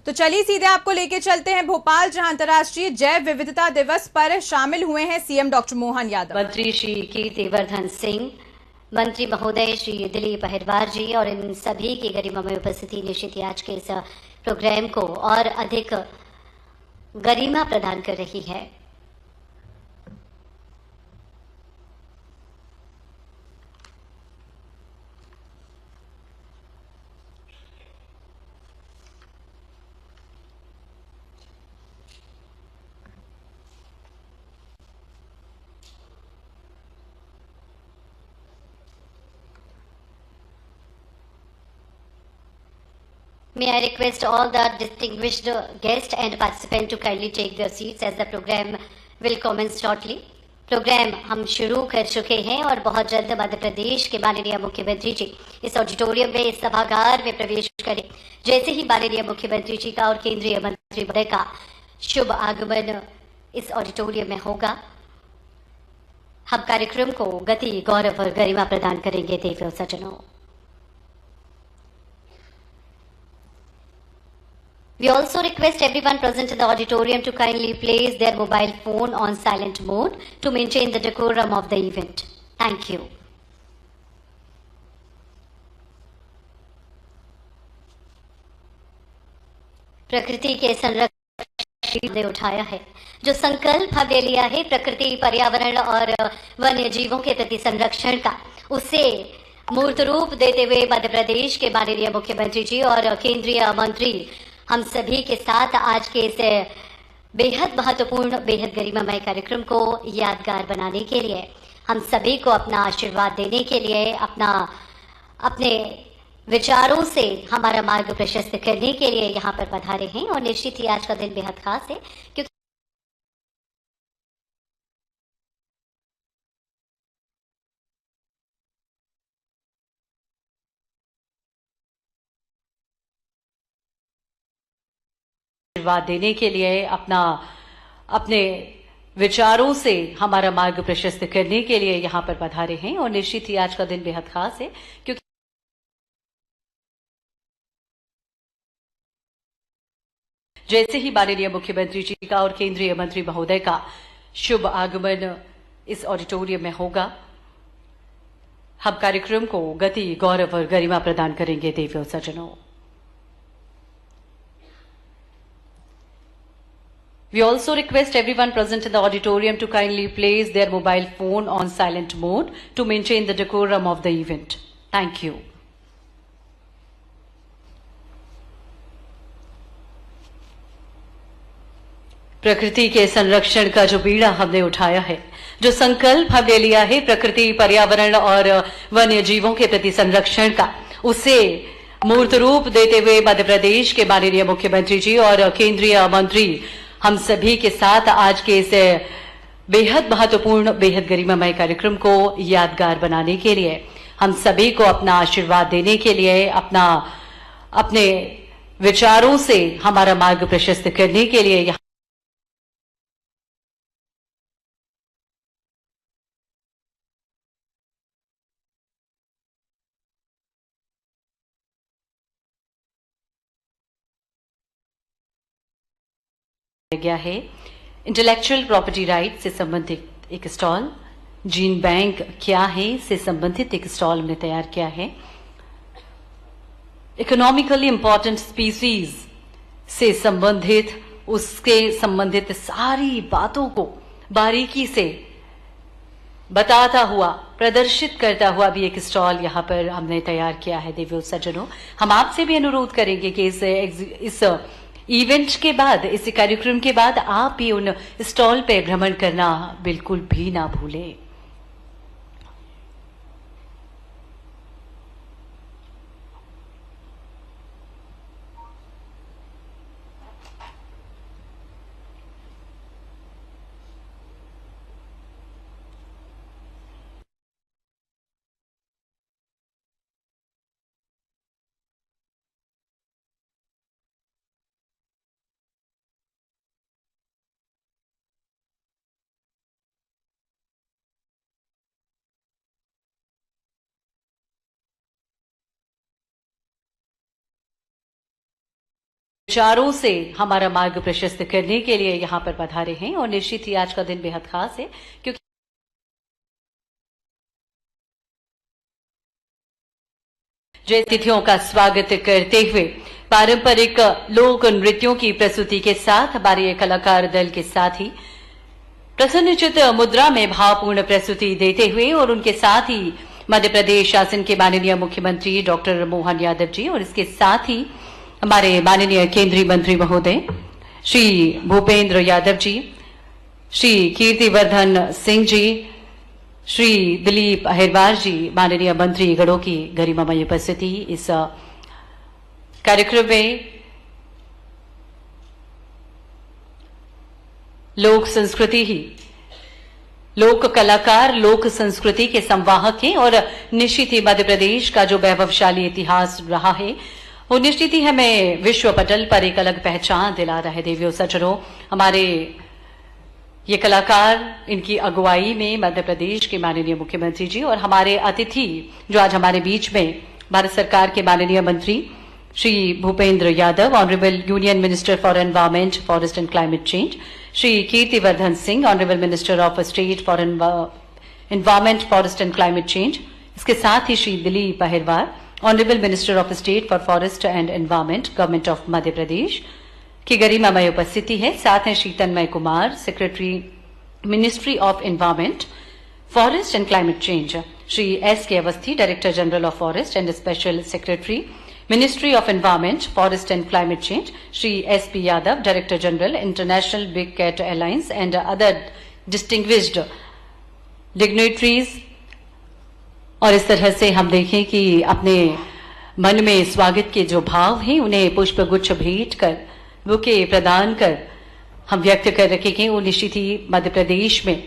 तो चलिए सीधे आपको लेके चलते हैं भोपाल, जहां अंतर्राष्ट्रीय जैव विविधता दिवस पर शामिल हुए हैं सीएम डॉक्टर मोहन यादव। मंत्री श्री कीर्तिवर्धन सिंह, मंत्री महोदय श्री दिलीप अहिरवार जी और इन सभी की गरिमामय उपस्थिति निश्चित ही आज के इस प्रोग्राम को और अधिक गरिमा प्रदान कर रही है। May I request all the distinguished guests and participants to kindly take their seats as the program will commence shortly. Programme हम शुरू कर चुके हैं और बहुत जल्द मध्य प्रदेश के माननीय मुख्यमंत्री जी इस ऑडिटोरियम में, इस सभागार में प्रवेश करें। जैसे ही माननीय मुख्यमंत्री जी का और केंद्रीय मंत्री महोदय का शुभ आगमन इस ऑडिटोरियम में होगा, हम कार्यक्रम को गति, गौरव और गरिमा प्रदान करेंगे। देवियों सज्जनों, we also request everyone present in the auditorium to kindly place their mobile phone on silent mode to maintain the decorum of the event. Thank you. प्रकृति के संरक्षण ने उठाया है, जो संकल्प हमने लिया है प्रकृति, पर्यावरण और वन्य जीवों के प्रति संरक्षण का, उसे मूर्त रूप देते हुए मध्य प्रदेश के माननीय मुख्यमंत्री जी और केंद्रीय मंत्री हम सभी के साथ आज के इस बेहद महत्वपूर्ण, बेहद गरिमामय कार्यक्रम को यादगार बनाने के लिए, हम सभी को अपना आशीर्वाद देने के लिए, अपने विचारों से हमारा मार्ग प्रशस्त करने के लिए यहाँ पर पधारे हैं। और निश्चित ही आज का दिन बेहद खास है, क्योंकि आशीर्वाद देने के लिए, अपने विचारों से हमारा मार्ग प्रशस्त करने के लिए यहाँ पर पधारे हैं। और निश्चित ही आज का दिन बेहद खास है, क्योंकि जैसे ही माननीय मुख्यमंत्री जी का और केंद्रीय मंत्री महोदय का शुभ आगमन इस ऑडिटोरियम में होगा, हम कार्यक्रम को गति, गौरव और गरिमा प्रदान करेंगे। देवियों सज्जनों, we also request everyone present in the auditorium to kindly place their mobile phone on silent mode to maintain the decorum of the event. Thank you. प्रकृति के संरक्षण का जो बीड़ा हमने उठाया है, जो संकल्प हमने लिया है प्रकृति, पर्यावरण और वन्य जीवों के प्रति संरक्षण का, उसे मूर्त रूप देते हुए मध्य प्रदेश के माननीय मुख्यमंत्री जी और केंद्रीय मंत्री हम सभी के साथ आज के इस बेहद महत्वपूर्ण, बेहद गरिमामय कार्यक्रम को यादगार बनाने के लिए, हम सभी को अपना आशीर्वाद देने के लिए, अपने विचारों से हमारा मार्ग प्रशस्त करने के लिए यहाँ गया है। इंटेलेक्चुअल प्रॉपर्टी राइट से संबंधित एक स्टॉल, जीन बैंक क्या है से संबंधित एक स्टॉल हमने तैयार किया है। इकोनॉमिकली इंपॉर्टेंट स्पीसीज से संबंधित, उसके संबंधित सारी बातों को बारीकी से बताता हुआ, प्रदर्शित करता हुआ भी एक स्टॉल यहाँ पर हमने तैयार किया है। देवियों सज्जनों, हम आपसे भी अनुरोध करेंगे कि इस इवेंट के बाद, इस कार्यक्रम के बाद आप भी उन स्टॉल पे भ्रमण करना बिल्कुल भी ना भूलें। विचारों से हमारा मार्ग प्रशस्त करने के लिए यहाँ पर पधारे हैं और निश्चित ही आज का दिन बेहद खास है क्योंकि जय तिथियों का स्वागत करते हुए पारंपरिक लोक नृत्यों की प्रस्तुति के साथ हमारे कलाकार दल के साथ ही प्रसन्नचित मुद्रा में भावपूर्ण प्रस्तुति देते हुए और उनके साथ ही मध्य प्रदेश शासन के माननीय मुख्यमंत्री डॉक्टर मोहन यादव जी और इसके साथ ही हमारे माननीय केंद्रीय मंत्री महोदय श्री भूपेंद्र यादव जी, श्री कीर्तिवर्धन सिंह जी, श्री दिलीप अहिरवार जी, माननीय मंत्री गणों की गरिमामय उपस्थिति इस कार्यक्रम में लोक संस्कृति ही लोक कलाकार लोक संस्कृति के संवाहक हैं और निश्चित ही मध्य प्रदेश का जो वैभवशाली इतिहास रहा है वो निश्चित ही हमें विश्व पटल पर एक अलग पहचान दिला रहा है। देवियों सज्जनों, हमारे ये कलाकार इनकी अगुवाई में मध्य प्रदेश के माननीय मुख्यमंत्री जी और हमारे अतिथि जो आज हमारे बीच में भारत सरकार के माननीय मंत्री Shri Bhupendra Yadav, honourable union minister for environment, forest and climate change, Shri Kirtivardhan Singh, honourable minister of state for environment, forest and climate change, इसके साथ ही Shri Dilip Ahirwar, honourable minister of state for forest and environment, government of Madhya Pradesh की गरिमामय उपस्थिति है। साथ हैं Shri Tanmay Kumar, secretary ministry of environment, forest and climate change, Shri S K Awasthi, director general of forest and special secretary ministry of environment, forest and climate change, Shri S P Yadav, director general international big cat alliance and other distinguished dignitaries. और इस तरह से हम देखें कि अपने मन में स्वागत के जो भाव हैं उन्हें पुष्प गुच्छ भेंट कर, बुके प्रदान कर हम व्यक्त कर रखे कि वो निश्चित ही मध्य प्रदेश में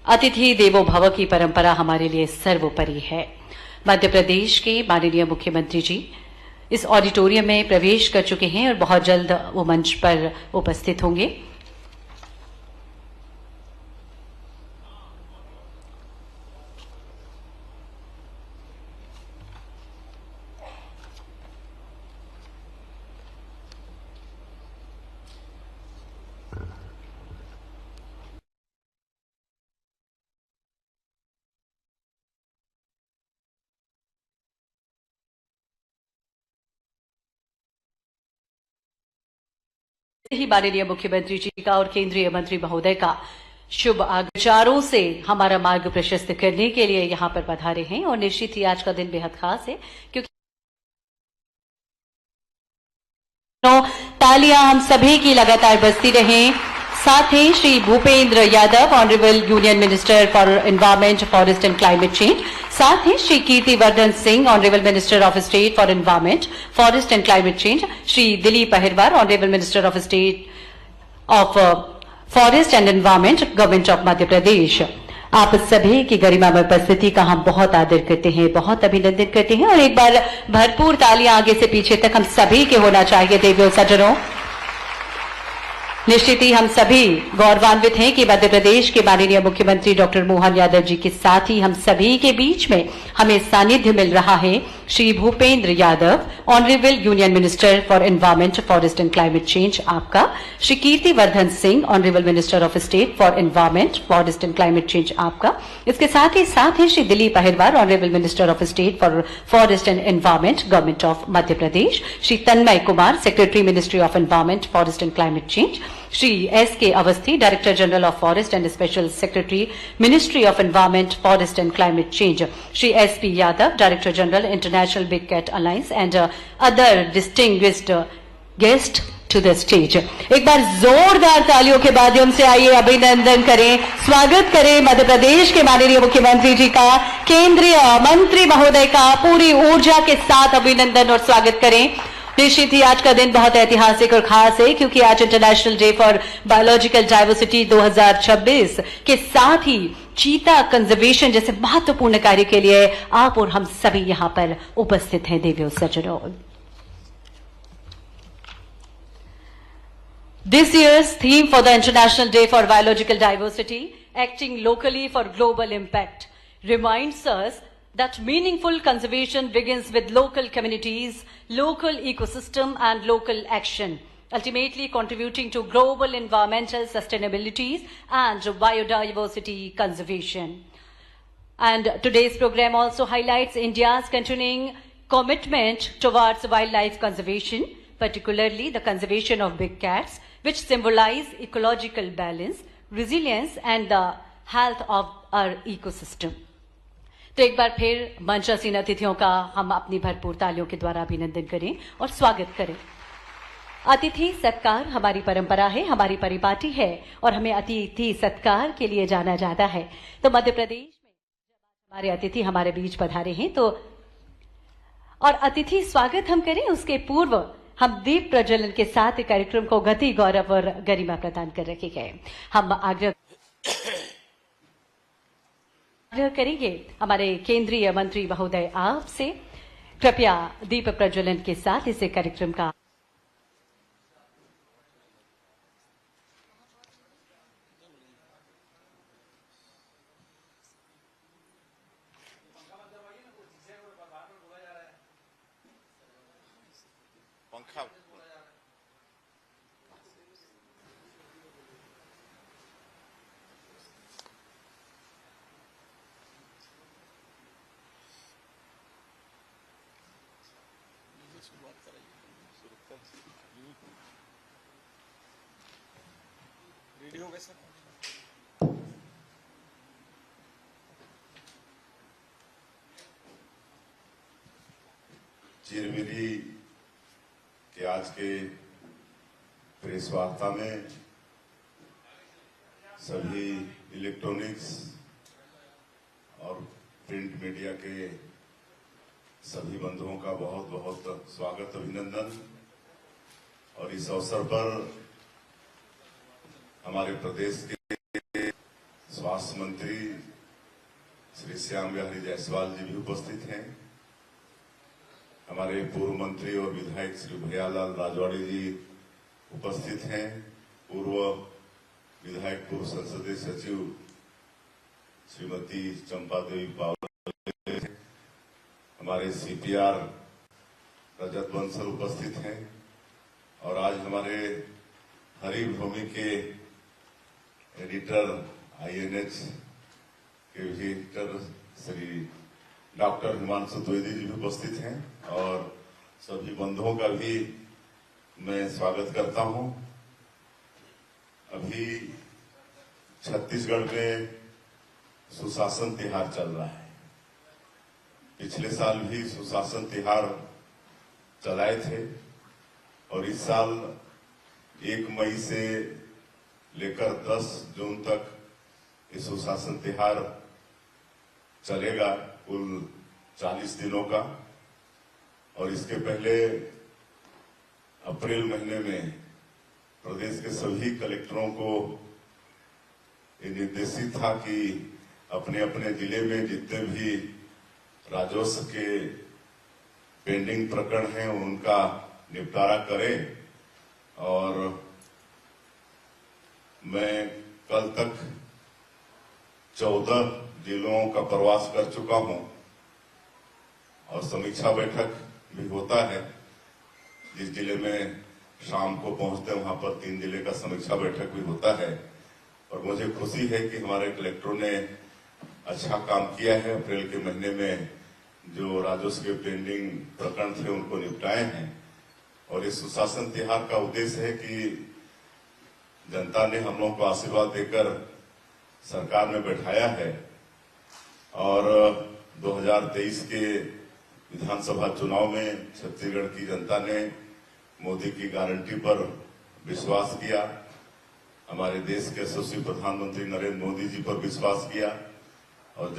अतिथि देवो भव की परंपरा हमारे लिए सर्वोपरि है। मध्य प्रदेश के माननीय मुख्यमंत्री जी इस ऑडिटोरियम में प्रवेश कर चुके हैं और बहुत जल्द वो मंच पर उपस्थित होंगे। ही माननीय मुख्यमंत्री जी का और केंद्रीय मंत्री महोदय का शुभ विचारों से हमारा मार्ग प्रशस्त करने के लिए यहाँ पर पधारे हैं और निश्चित ही आज का दिन बेहद खास है क्योंकि तालियां हम सभी की लगातार बजती रहें। साथ ही Shri Bhupendra Yadav, honourable union minister for environment, forest and climate change, साथ ही Shri Kirtivardhan Singh, honourable minister of state for environment, forest and climate change, Shri Dilip Ahirwar, honourable minister of state of forest and environment, government of Madhya Pradesh. आप सभी की गरिमामय उपस्थिति का हम बहुत आदर करते हैं, बहुत अभिनंदन करते हैं और एक बार भरपूर तालियां आगे से पीछे तक हम सभी के होना चाहिए। देवियों सज्जनों, निश्चित ही हम सभी गौरवान्वित हैं कि मध्य प्रदेश के माननीय मुख्यमंत्री डॉक्टर मोहन यादव जी के साथ ही हम सभी के बीच में हमें सानिध्य मिल रहा है Shri Bhupendra Yadav, honourable union minister for environment, forest and climate change आपका, Shri Kirtivardhan Singh, honourable minister of state for environment, forest and climate change आपका, इसके साथ ही Shri Dilip Ahirwar, honourable minister of state for forest and environment, government of Madhya Pradesh, Shri Tanmay Kumar, secretary ministry of environment, forest and climate change, Shri S K Awasthi, director general of forest and special secretary ministry of environment, forest and climate change, Shri S P Yadav, director general international big cat alliance and other distinguished guest to the stage. एक बार जोरदार तालियों के माध्यम से आइए अभिनंदन करें, स्वागत करें मध्य प्रदेश के माननीय मुख्यमंत्री जी का, केंद्रीय मंत्री महोदय का पूरी ऊर्जा के साथ अभिनंदन और स्वागत करें। निश्चित ही आज का दिन बहुत ऐतिहासिक और खास है क्योंकि आज international day for biological diversity 2026 के साथ ही चीता कंजर्वेशन जैसे महत्वपूर्ण कार्य के लिए आप और हम सभी यहां पर उपस्थित हैं। देवियों सज्जनों, this year's theme for the International Day for Biological Diversity, Acting Locally for Global Impact, reminds us that meaningful conservation begins with local communities, local ecosystem and local action. ultimately contributing to global environmental sustainability and biodiversity conservation. And today's program also highlights India's continuing commitment towards wildlife conservation, particularly the conservation of big cats, which symbolize ecological balance, resilience, and the health of our ecosystem. तो एक बार फिर मंचासीन अतिथियों का हम अपनी भरपूर तालियों के द्वारा अभिनंदन करें और स्वागत करें। अतिथि सत्कार हमारी परंपरा है, हमारी परिपाटी है और हमें अतिथि सत्कार के लिए जाना जाता है। तो मध्य प्रदेश में हमारे अतिथि हमारे बीच पधारे हैं, तो और अतिथि स्वागत हम करें, उसके पूर्व हम दीप प्रज्वलन के साथ कार्यक्रम को गति, गौरव और गरिमा प्रदान कर रखे गए। हम आग्रह करेंगे हमारे केंद्रीय मंत्री महोदय आपसे, कृपया दीप प्रज्वलन के साथ इस कार्यक्रम का पंखा रेडी हो गए सर। चिरमिरी के आज के प्रेस वार्ता में सभी इलेक्ट्रॉनिक्स और प्रिंट मीडिया के सभी बंधुओं का बहुत बहुत स्वागत, अभिनंदन। और इस अवसर पर हमारे प्रदेश के स्वास्थ्य मंत्री श्री श्याम बिहारी जायसवाल जी भी उपस्थित हैं। हमारे पूर्व मंत्री और विधायक श्री भैयालाल राजवाड़ी जी उपस्थित हैं। पूर्व विधायक, पूर्व संसदीय सचिव श्रीमती चंपा देवी पावल, हमारे सीपीआर रजत बंसल उपस्थित हैं। और आज हमारे हरि भूमि के एडिटर, आईएनएच के एडिटर श्री डॉक्टर हिमांशु द्विवेदी जी भी उपस्थित हैं। और सभी बंधुओं का भी मैं स्वागत करता हूं। अभी छत्तीसगढ़ में सुशासन तिहार चल रहा है। पिछले साल भी सुशासन तिहार चलाए थे और इस साल 1 मई से लेकर 10 जून तक ये सुशासन तिहार चलेगा, कुल 40 दिनों का। और इसके पहले अप्रैल महीने में प्रदेश के सभी कलेक्टरों को ये निर्देशित था कि अपने अपने जिले में जितने भी राजस्व के पेंडिंग प्रकरण हैं उनका निपटारा करें। और मैं कल तक 14 जिलों का प्रवास कर चुका हूं और समीक्षा बैठक भी होता है। जिस जिले में शाम को पहुंचते हैं वहां पर 3 जिले का समीक्षा बैठक भी होता है। और मुझे खुशी है कि हमारे कलेक्टरों ने अच्छा काम किया है। अप्रैल के महीने में जो राजस्व के पेंडिंग प्रकरण थे उनको निपटाए हैं। और इस सुशासन तिहार का उद्देश्य है कि जनता ने हम लोगों को आशीर्वाद देकर सरकार में बैठाया है और 2023 के विधानसभा चुनाव में छत्तीसगढ़ की जनता ने मोदी की गारंटी पर विश्वास किया, हमारे देश के यशस्वी प्रधानमंत्री नरेंद्र मोदी जी पर विश्वास किया और